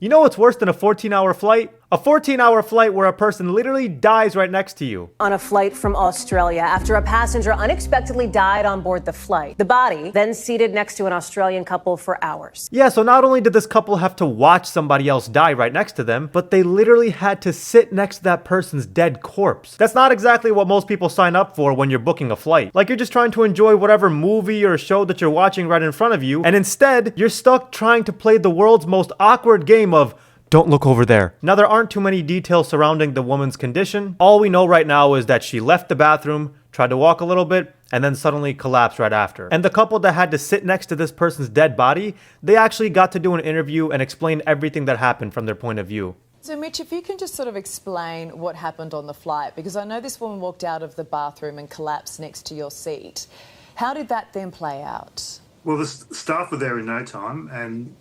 You know what's worse than a 14-hour flight? A 14-hour flight where a person literally dies right next to you. On a flight from Australia after a passenger unexpectedly died on board the flight. The body then seated next to an Australian couple for hours. Yeah, so not only did this couple have to watch somebody else die right next to them, but they literally had to sit next to that person's dead corpse. That's not exactly what most people sign up for when you're booking a flight. Like, you're just trying to enjoy whatever movie or show that you're watching right in front of you, and instead, you're stuck trying to play the world's most awkward game of don't look over there. Now, there aren't too many details surrounding the woman's condition. All we know right now is that she left the bathroom, tried to walk a little bit, and then suddenly collapsed right after. And the couple that had to sit next to this person's dead body, they actually got to do an interview and explain everything that happened from their point of view. So, Mitch, if you can just sort of explain what happened on the flight, because I know this woman walked out of the bathroom and collapsed next to your seat. How did that then play out? Well, the staff were there in no time, and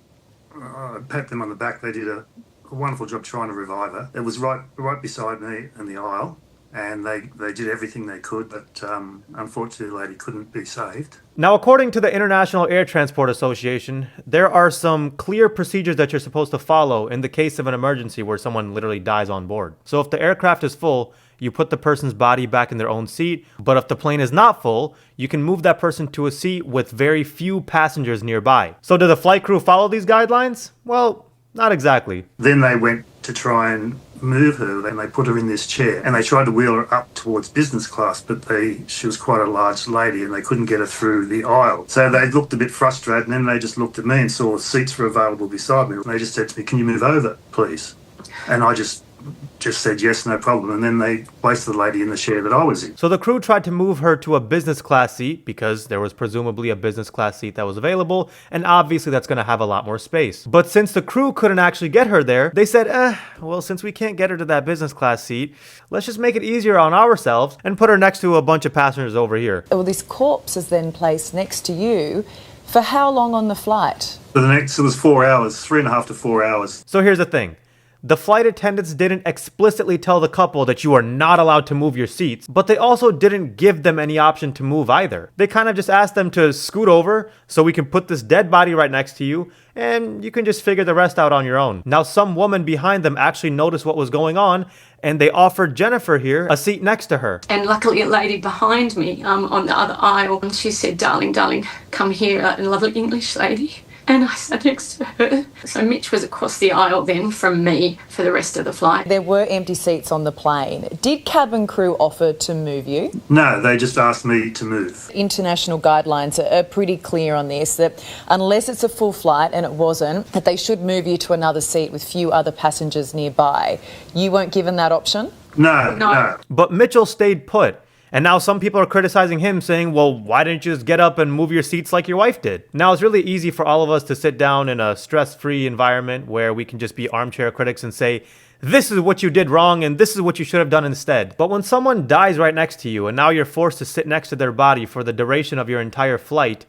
I pat them on the back. They did a wonderful job trying to revive her. It was right beside me in the aisle, and they did everything they could, but unfortunately the lady couldn't be saved. Now, according to the International Air Transport Association, there are some clear procedures that you're supposed to follow in the case of an emergency where someone literally dies on board. So if the aircraft is full, you put the person's body back in their own seat, but if the plane is not full, you can move that person to a seat with very few passengers nearby. So did the flight crew follow these guidelines? Well, not exactly. Then they went to try and move her, and they put her in this chair, and they tried to wheel her up towards business class, but she was quite a large lady, and they couldn't get her through the aisle. So they looked a bit frustrated, and then they just looked at me and saw seats were available beside me. And they just said to me, "Can you move over, please?" And I just said yes, no problem, and then they placed the lady in the chair that I was in. So the crew tried to move her to a business class seat because there was presumably a business class seat that was available, and obviously that's going to have a lot more space. But since the crew couldn't actually get her there, they said, well, since we can't get her to that business class seat, let's just make it easier on ourselves and put her next to a bunch of passengers over here. Well, this corpse is then placed next to you. For how long on the flight? For the next, it was 4 hours, 3.5 to 4 hours. So here's the thing. The flight attendants didn't explicitly tell the couple that you are not allowed to move your seats, but they also didn't give them any option to move either. They kind of just asked them to scoot over so we can put this dead body right next to you, and you can just figure the rest out on your own. Now, some woman behind them actually noticed what was going on, and they offered Jennifer here a seat next to her. And luckily a lady behind me on the other aisle, and she said, darling, come here, a lovely English lady. And I sat next to her. So Mitch was across the aisle then from me for the rest of the flight. There were empty seats on the plane. Did cabin crew offer to move you? No, they just asked me to move. International guidelines are pretty clear on this, that unless it's a full flight, and it wasn't, that they should move you to another seat with few other passengers nearby. You weren't given that option? No. But Mitchell stayed put. And now some people are criticizing him, saying, well, why didn't you just get up and move your seats like your wife did? Now, it's really easy for all of us to sit down in a stress-free environment where we can just be armchair critics and say, this is what you did wrong and this is what you should have done instead. But when someone dies right next to you and now you're forced to sit next to their body for the duration of your entire flight,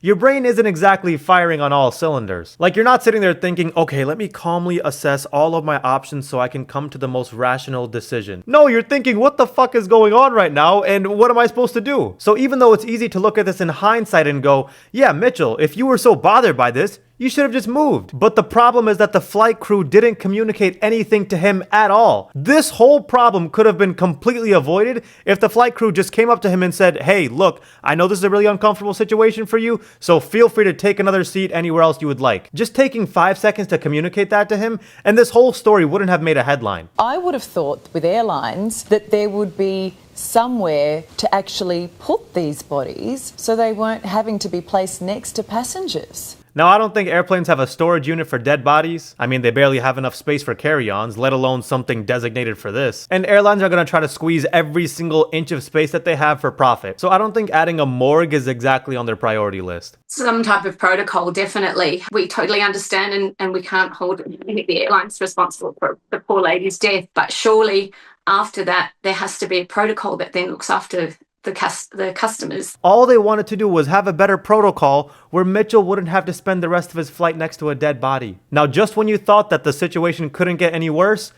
your brain isn't exactly firing on all cylinders. Like, you're not sitting there thinking, okay, let me calmly assess all of my options so I can come to the most rational decision. No, you're thinking, what the fuck is going on right now, and what am I supposed to do? So even though it's easy to look at this in hindsight and go, yeah, Mitchell, if you were so bothered by this, you should have just moved. But the problem is that the flight crew didn't communicate anything to him at all. This whole problem could have been completely avoided if the flight crew just came up to him and said, hey, look, I know this is a really uncomfortable situation for you, so feel free to take another seat anywhere else you would like. Just taking 5 seconds to communicate that to him, and this whole story wouldn't have made a headline. I would have thought with airlines that there would be somewhere to actually put these bodies so they weren't having to be placed next to passengers. Now, I don't think airplanes have a storage unit for dead bodies. I mean, they barely have enough space for carry-ons, let alone something designated for this. And airlines are going to try to squeeze every single inch of space that they have for profit. So I don't think adding a morgue is exactly on their priority list. Some type of protocol, definitely. We totally understand and we can't hold the airlines responsible for the poor lady's death. But surely after that, there has to be a protocol that then looks after the customers. All they wanted to do was have a better protocol where Mitchell wouldn't have to spend the rest of his flight next to a dead body. Now, just when you thought that the situation couldn't get any worse,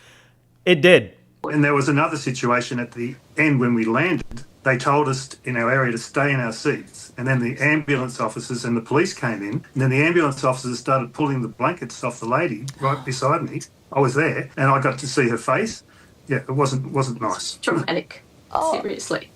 it did. And there was another situation at the end when we landed, They told us in our area to stay in our seats, and then the ambulance officers and the police came in, and then the ambulance officers started pulling the blankets off the lady right beside me. I was there, and I got to see her face. Yeah, it wasn't nice. Traumatic. Seriously.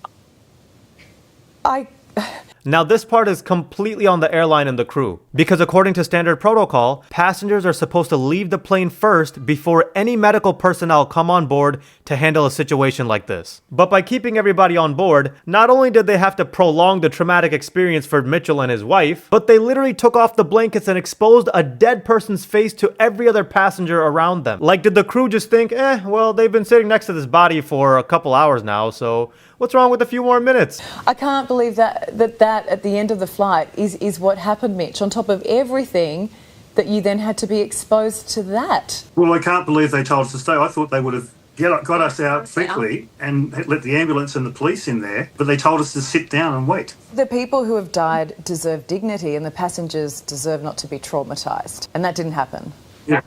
Now, this part is completely on the airline and the crew, because according to standard protocol, passengers are supposed to leave the plane first before any medical personnel come on board to handle a situation like this. But by keeping everybody on board, not only did they have to prolong the traumatic experience for Mitchell and his wife, but they literally took off the blankets and exposed a dead person's face to every other passenger around them. Like, did the crew just think, well, they've been sitting next to this body for a couple hours now, so what's wrong with a few more minutes? I can't believe that at the end of the flight is what happened, Mitch. On top of everything, that you then had to be exposed to that. Well, I can't believe they told us to stay. I thought they would have got us out quickly and let the ambulance and the police in there, but they told us to sit down and wait. The people who have died deserve dignity, and the passengers deserve not to be traumatised. And that didn't happen. Yeah.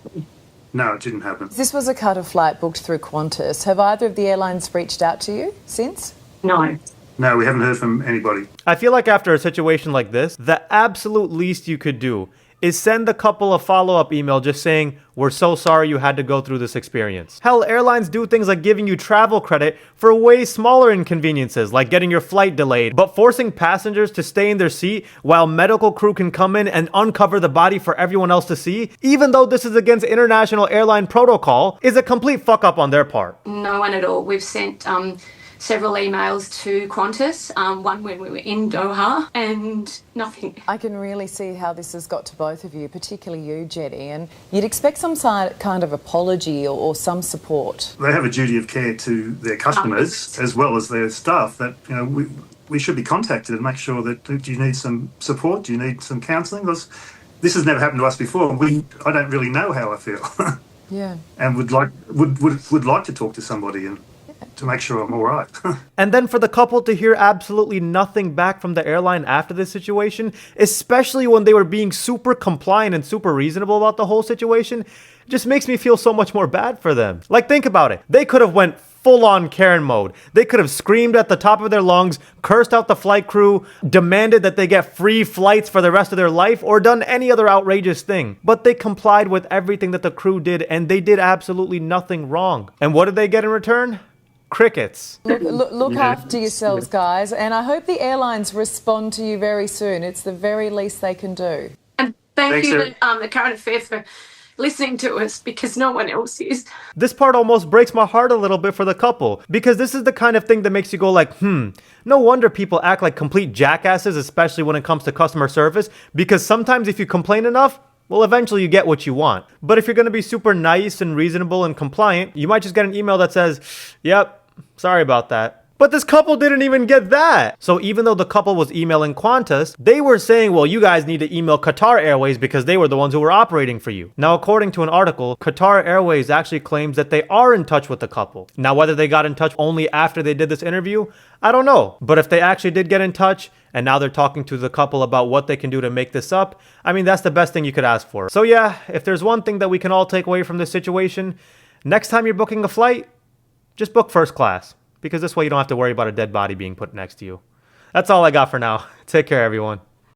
No, it didn't happen. This was a Qatar flight booked through Qantas. Have either of the airlines reached out to you since? No. No, we haven't heard from anybody. I feel like after a situation like this, the absolute least you could do is send the couple a follow-up email just saying, we're so sorry you had to go through this experience. Hell, airlines do things like giving you travel credit for way smaller inconveniences, like getting your flight delayed, but forcing passengers to stay in their seat while medical crew can come in and uncover the body for everyone else to see, even though this is against international airline protocol, is a complete fuck up on their part. No one at all. We've sent several emails to Qantas, one when we were in Doha, and nothing. I can really see how this has got to both of you, particularly you, Jenny, and you'd expect some kind of apology or some support. They have a duty of care to their customers as well as their staff that, we should be contacted and make sure that, do you need some support? Do you need some counselling? Because this has never happened to us before. I don't really know how I feel. Yeah. And would like to talk to somebody and to make sure I'm all right. And then for the couple to hear absolutely nothing back from the airline after this situation, especially when they were being super compliant and super reasonable about the whole situation, just makes me feel so much more bad for them. Like, think about it. They could have went full-on Karen mode. They could have screamed at the top of their lungs, cursed out the flight crew, demanded that they get free flights for the rest of their life, or done any other outrageous thing. But they complied with everything that the crew did, and they did absolutely nothing wrong. And what did they get in return? Crickets. Look after yourselves, guys, and I hope the airlines respond to you very soon. It's the very least they can do. And thank you, the Current Affairs, for listening to us, because no one else is. This part almost breaks my heart a little bit for the couple, because this is the kind of thing that makes you go like, no wonder people act like complete jackasses, especially when it comes to customer service, because sometimes if you complain enough, well, eventually you get what you want. But if you're going to be super nice and reasonable and compliant, you might just get an email that says, yep, sorry about that. But this couple didn't even get that. So even though the couple was emailing Qantas, they were saying, well, you guys need to email Qatar Airways because they were the ones who were operating for you. Now, according to an article, Qatar Airways actually claims that they are in touch with the couple. Now, whether they got in touch only after they did this interview, I don't know. But if they actually did get in touch, and now they're talking to the couple about what they can do to make this up, I mean, that's the best thing you could ask for. So yeah, if there's one thing that we can all take away from this situation, next time you're booking a flight, just book first class, because this way you don't have to worry about a dead body being put next to you. That's all I got for now. Take care, everyone.